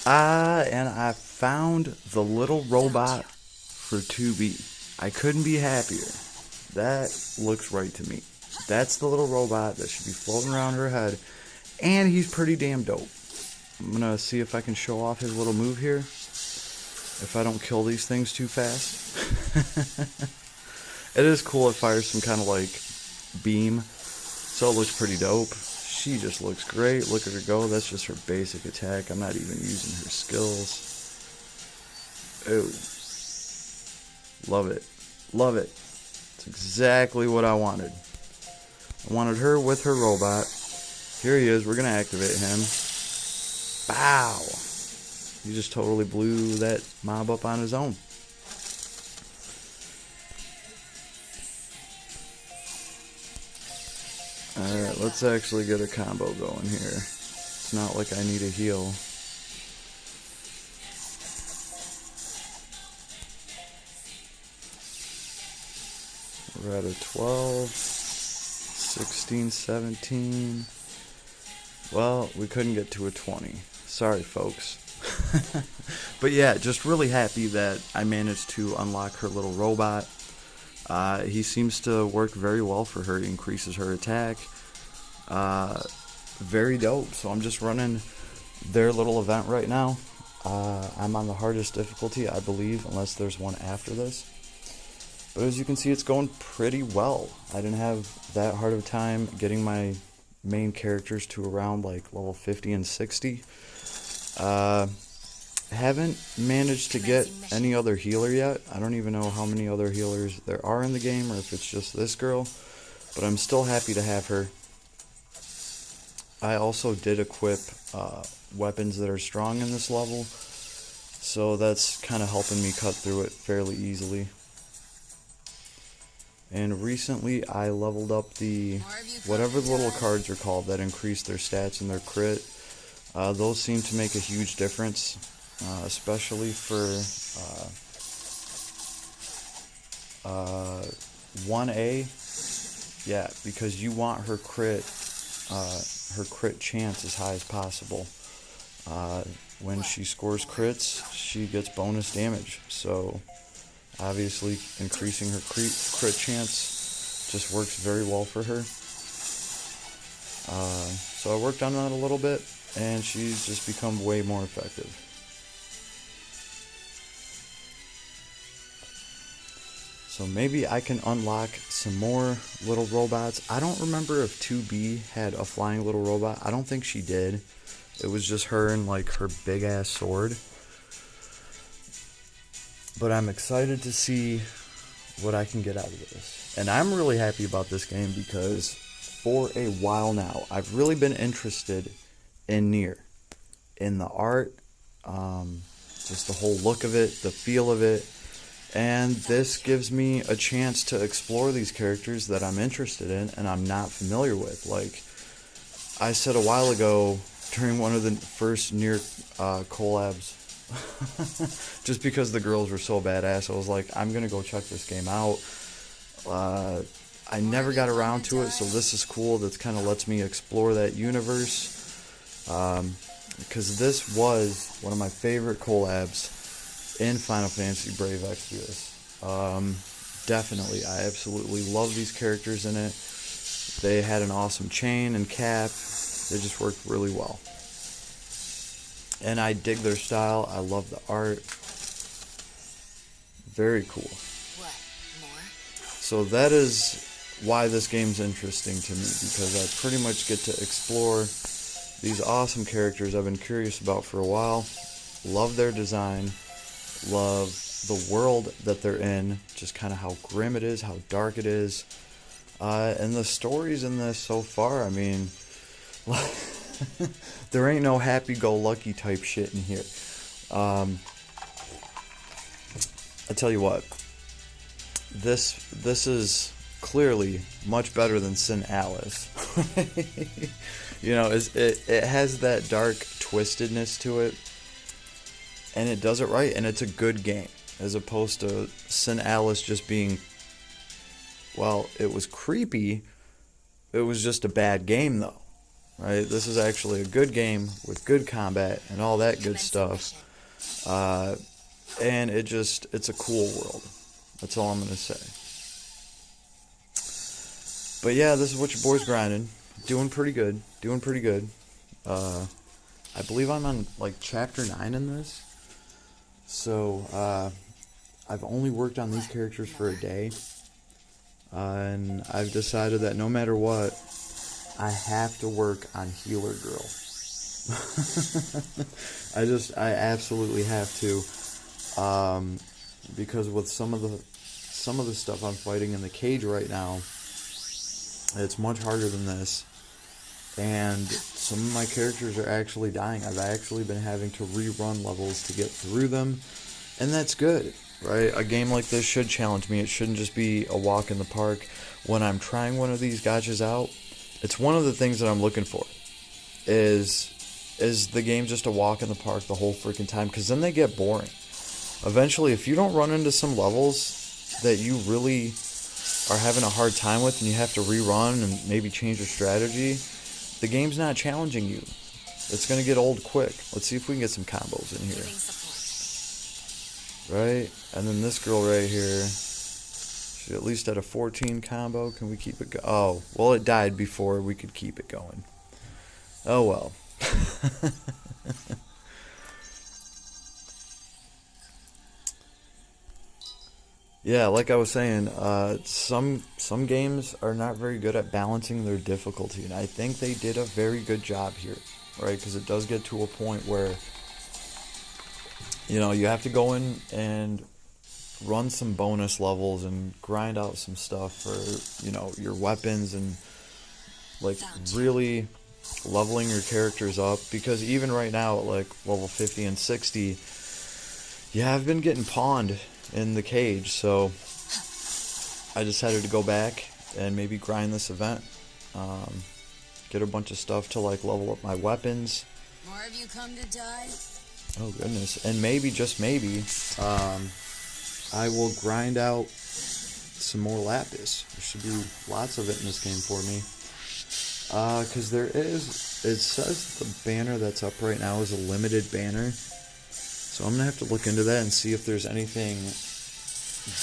And I found the little robot for 2B. I couldn't be happier. That looks right to me. That's the little robot that should be floating around her head. And he's pretty damn dope. I'm gonna see if I can show off his little move here. If I don't kill these things too fast. It is cool. It fires some kind of like beam. So it looks pretty dope. She just looks great. Look at her go. That's just her basic attack. I'm not even using her skills. Oh. Love it. Love it. It's exactly what I wanted. I wanted her with her robot. Here he is. We're going to activate him. Bow. He just totally blew that mob up on his own. Alright, let's actually get a combo going here. It's not like I need a heal. We're at a 12, 16, 17. Well, we couldn't get to a 20. Sorry, folks. But yeah, just really happy that I managed to unlock her little robot. He seems to work very well for her. He increases her attack. Very dope. So I'm just running their little event right now. I'm on the hardest difficulty, I believe, unless there's one after this. But as you can see, it's going pretty well. I didn't have that hard of a time getting my main characters to around like level 50 and 60. Haven't managed to get any other healer yet. I don't even know how many other healers there are in the game, or if it's just this girl. But I'm still happy to have her. I also did equip weapons that are strong in this level. So that's kind of helping me cut through it fairly easily. And recently I leveled up the, whatever the little cards are called that increase their stats and their crit. Those seem to make a huge difference, especially for 1A. Yeah, because you want her crit chance as high as possible. When she scores crits, she gets bonus damage. So obviously, increasing her crit chance just works very well for her. So I worked on that a little bit, and she's just become way more effective. So maybe I can unlock some more little robots. I don't remember if 2B had a flying little robot. I don't think she did. It was just her and like her big ass sword. But I'm excited to see what I can get out of this. And I'm really happy about this game because for a while now, I've really been interested in Nier. In the art, just the whole look of it, the feel of it. And this gives me a chance to explore these characters that I'm interested in and I'm not familiar with. Like I said a while ago during one of the first Nier collabs, just because the girls were so badass, I was like, I'm gonna go check this game out. I never got around to it, so this is cool. That kind of lets me explore that universe, because this was one of my favorite collabs in Final Fantasy Brave Exvius. Definitely, I absolutely love these characters in it. They had an awesome chain and cap. They just worked really well. And I dig their style. I love the art. Very cool. What? More? So that is why this game's interesting to me, because I pretty much get to explore these awesome characters I've been curious about for a while. Love their design. Love the world that they're in. Just kind of how grim it is, how dark it is. And the stories in this so far, I mean, there ain't no happy-go-lucky type shit in here. I tell you what, this is clearly much better than Sin Alice. You know, it has that dark twistedness to it, and it does it right, and it's a good game, as opposed to Sin Alice just being, well, it was creepy. It was just a bad game, though. right? This is actually a good game with good combat and all that good stuff. And it's a cool world. That's all I'm going to say. But yeah, this is what your boy's grinding. Doing pretty good. I believe I'm on like chapter 9 in this. So, I've only worked on these characters for a day. And I've decided that no matter what, I have to work on Healer Girl. I absolutely have to. Because with some of the stuff I'm fighting in the cage right now, it's much harder than this, and some of my characters are actually dying. I've actually been having to rerun levels to get through them, and that's good, right? A game like this should challenge me. It shouldn't just be a walk in the park. When I'm trying one of these gotchas out, it's one of the things that I'm looking for. Is the game just a walk in the park the whole freaking time? Because then they get boring. Eventually, if you don't run into some levels that you really are having a hard time with and you have to rerun and maybe change your strategy, the game's not challenging you. It's going to get old quick. Let's see if we can get some combos in here. Right? And then this girl right here, she at least had a 14 combo. Can we keep it going? Oh, well, it died before we could keep it going. Oh, well. Yeah, like I was saying, some games are not very good at balancing their difficulty, and I think they did a very good job here, right? Because it does get to a point where, you have to go in and run some bonus levels and grind out some stuff for, your weapons and, like, really leveling your characters up. Because even right now at, like, level 50 and 60, yeah, I've been getting pawned in the cage, so I decided to go back and maybe grind this event, get a bunch of stuff to like level up my weapons. More of you come to die? Oh goodness. And maybe, just maybe, I will grind out some more lapis. There should be lots of it in this game for me, because it says the banner that's up right now is a limited banner. So I'm going to have to look into that and see if there's anything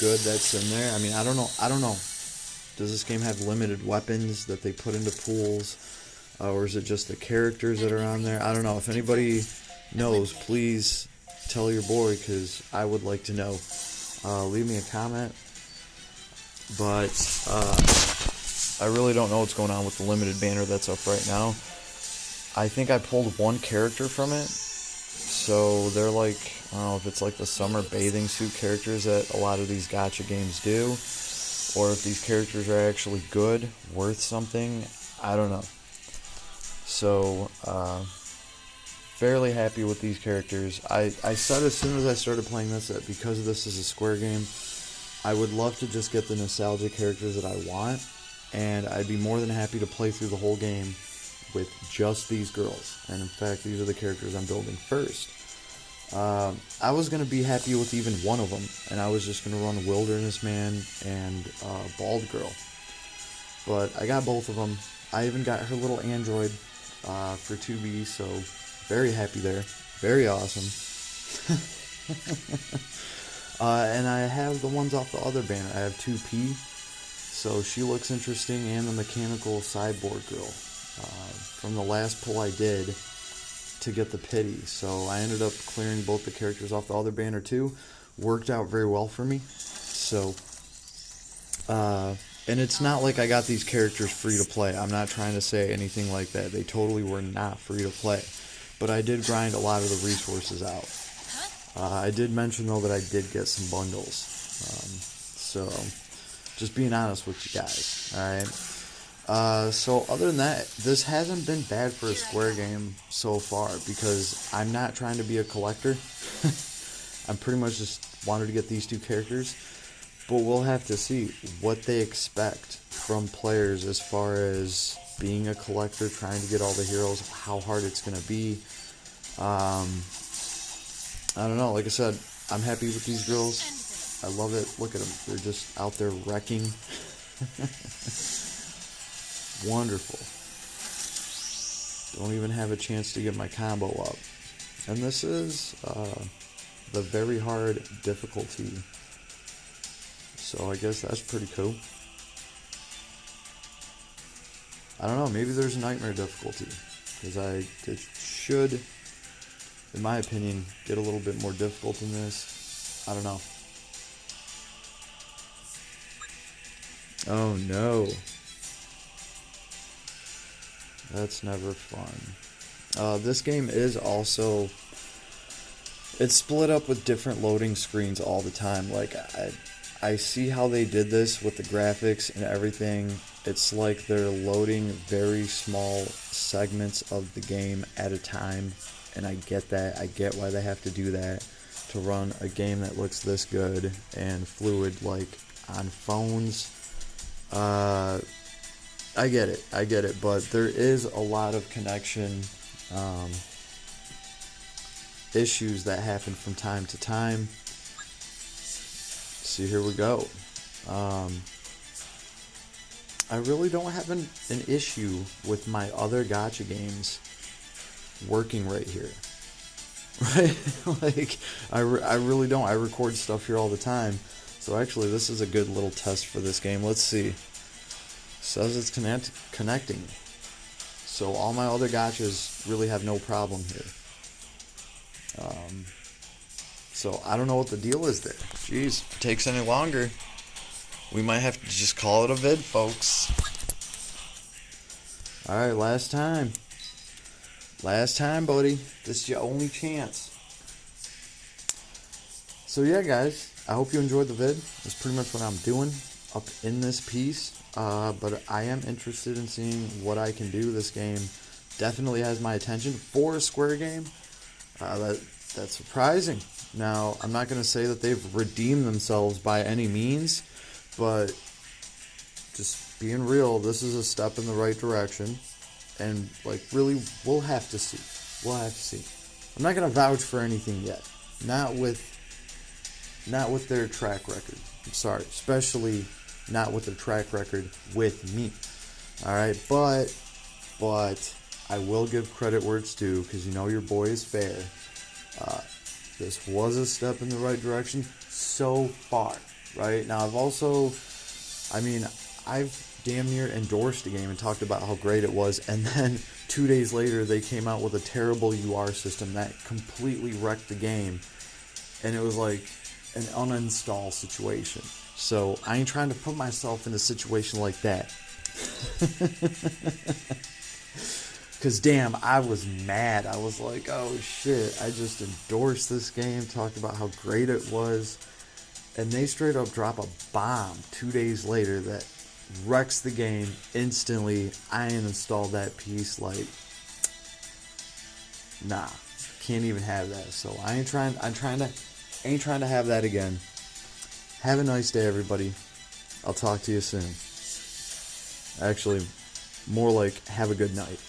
good that's in there. I mean, I don't know. Does this game have limited weapons that they put into pools? Or is it just the characters that are on there? I don't know. If anybody knows, please tell your boy, because I would like to know. Leave me a comment. But I really don't know what's going on with the limited banner that's up right now. I think I pulled one character from it. So they're like, I don't know if it's like the summer bathing suit characters that a lot of these gacha games do, or if these characters are actually good, worth something. I don't know. So, fairly happy with these characters. I said as soon as I started playing this that because this is a Square game, I would love to just get the nostalgia characters that I want, and I'd be more than happy to play through the whole game with just these girls. And in fact, these are the characters I'm building first. I was going to be happy with even one of them, and I was just going to run Wilderness Man and Bald Girl. But I got both of them. I even got her little android for 2B's, so very happy there. Very awesome. And I have the ones off the other banner. I have 2P, so she looks interesting, and the Mechanical Cyborg Girl from the last pull I did to get the pity. So I ended up clearing both the characters off the other banner too. Worked out very well for me. So, and it's not like I got these characters free to play. I'm not trying to say anything like that. They totally were not free to play. But I did grind a lot of the resources out. I did mention though that I did get some bundles. So, just being honest with you guys, alright? So other than that, this hasn't been bad for a Square game so far, because I'm not trying to be a collector. I'm pretty much just wanted to get these two characters, but we'll have to see what they expect from players as far as being a collector, trying to get all the heroes, how hard it's going to be. I don't know, like I said, I'm happy with these girls. I love it. Look at them. They're just out there wrecking. Wonderful. Don't even have a chance to get my combo up. And this is the very hard difficulty. So I guess that's pretty cool. I don't know, maybe there's a nightmare difficulty. Because it should, in my opinion, get a little bit more difficult than this. I don't know. Oh no. That's never fun. This game is also, it's split up with different loading screens all the time. Like, I see how they did this with the graphics and everything. It's like they're loading very small segments of the game at a time. And I get that. I get why they have to do that to run a game that looks this good and fluid, like on phones. I get it, but there is a lot of connection issues that happen from time to time. So here we go. I really don't have an issue with my other gacha games working right here. Right? Like, I really don't. I record stuff here all the time. So actually, this is a good little test for this game. Let's see. Says it's connecting. So all my other gachas really have no problem here. So I don't know what the deal is there. Jeez, if it takes any longer, we might have to just call it a vid, folks. Alright, last time. Last time, buddy. This is your only chance. So yeah, guys, I hope you enjoyed the vid. That's pretty much what I'm doing up in this piece. But I am interested in seeing what I can do. This game definitely has my attention for a Square game. That's surprising. Now, I'm not going to say that they've redeemed themselves by any means, but just being real, this is a step in the right direction. And, like, really, we'll have to see. We'll have to see. I'm not going to vouch for anything yet. Not with their track record. I'm sorry. Especially not with their track record with me. Alright, but I will give credit where it's due, because you know your boy is fair. This was a step in the right direction so far, right? Now, I've damn near endorsed the game and talked about how great it was, and then 2 days later they came out with a terrible UR system that completely wrecked the game, and it was like an uninstall situation. So I ain't trying to put myself in a situation like that. Because damn, I was mad. I was like, oh shit, I just endorsed this game, talked about how great it was, and they straight up drop a bomb 2 days later that wrecks the game instantly. I installed that piece, like, nah, can't even have that. So I ain't trying to have that again. Have a nice day, everybody. I'll talk to you soon. Actually, more like have a good night.